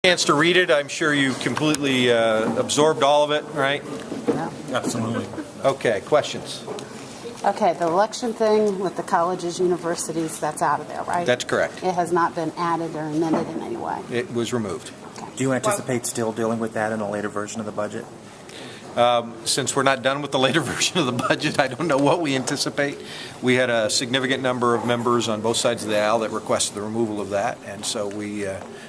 Chance to read it. I'm sure you completely absorbed all of it, right? Yeah. Absolutely. Okay, questions? Okay, the election thing with the colleges, universities, that's out of there, right? That's correct. It has not been added or amended in any way. It was removed. Okay. Do you anticipate still dealing with that in a later version of the budget? Since we're not done with the later version of the budget, I don't know what we anticipate. We had a significant number of members on both sides of the aisle that requested the removal of that, and so we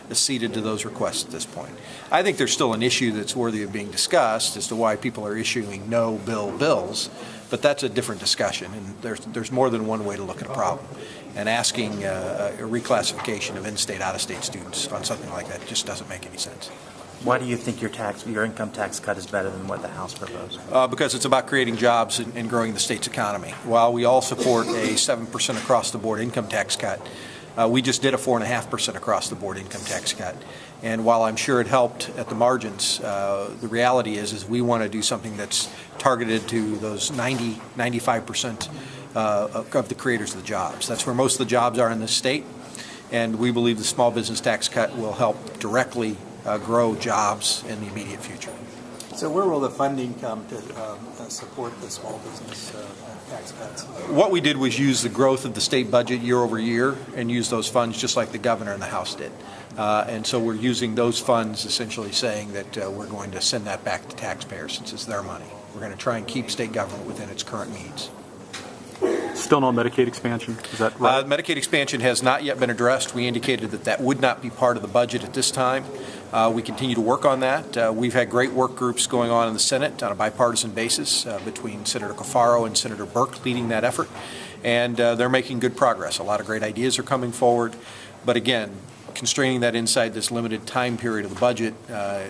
acceded to those requests at this point. I think there's still an issue that's worthy of being discussed as to why people are issuing no bills, but that's a different discussion, and there's more than one way to look at a problem. And asking a reclassification of in-state, out-of-state students on something like that just doesn't make any sense. Why do you think your income tax cut is better than what the House proposed? Because it's about creating jobs and growing the state's economy. While we all support a 7% across-the-board income tax cut, we just did a 4.5% across-the-board income tax cut. And while I'm sure it helped at the margins, the reality is we want to do something that's targeted to those 95% of the creators of the jobs. That's where most of the jobs are in this state, and we believe the small business tax cut will help directly grow jobs in the immediate future. So where will the funding come to support the small business tax cuts? What we did was use the growth of the state budget year over year and use those funds just like the governor and the House did. And so we're using those funds, essentially saying that we're going to send that back to taxpayers since it's their money. We're going to try and keep state government within its current needs. Still no Medicaid expansion, is that right? Medicaid expansion has not yet been addressed. We indicated that that would not be part of the budget at this time. We continue to work on that. We've had great work groups going on in the Senate on a bipartisan basis between Senator Cafaro and Senator Burke leading that effort, and they're making good progress. A lot of great ideas are coming forward, but again, constraining that inside this limited time period of the budget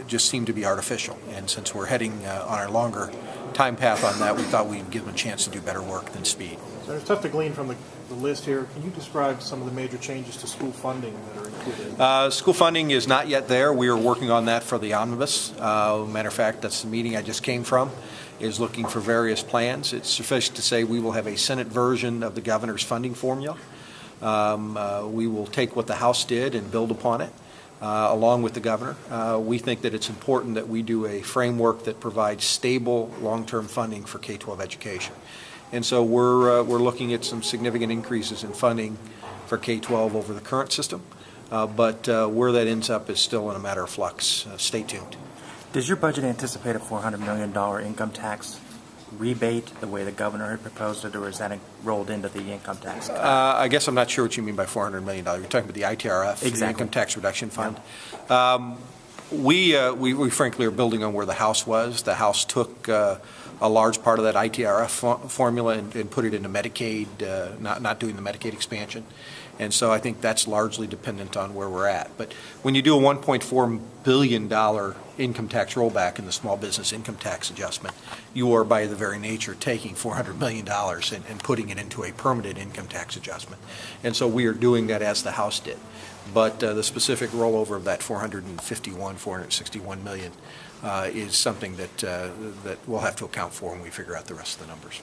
just seemed to be artificial, and since we're heading on our longer time path on that, we thought we'd give them a chance to do better work than speed. So it's tough to glean from the list here. Can you describe some of the major changes to school funding that are included? School funding is not yet there. We are working on that for the omnibus. Matter of fact, that's the meeting I just came from, is looking for various plans. It's sufficient to say we will have a Senate version of the governor's funding formula. We will take what the House did and build upon it. Along with the governor. We think that it's important that we do a framework that provides stable long-term funding for K-12 education. And so we're looking at some significant increases in funding for K-12 over the current system, but where that ends up is still in a matter of flux. Stay tuned. Does your budget anticipate a $400 million income tax rebate the way the governor had proposed it, or is that rolled into the income tax cut? I guess I'm not sure what you mean by $400 million. You're talking about the ITRF, exactly. The Income Tax Reduction Fund. Yeah. We frankly are building on where the House was. The House took a large part of that ITRF formula and put it into Medicaid, not doing the Medicaid expansion. And so I think that's largely dependent on where we're at. But when you do a $1.4 billion income tax rollback in the small business income tax adjustment, you are by the very nature taking $400 million and putting it into a permanent income tax adjustment. And so we are doing that as the House did. But the specific rollover of that $461 million is something that we'll have to account for when we figure out the rest of the numbers.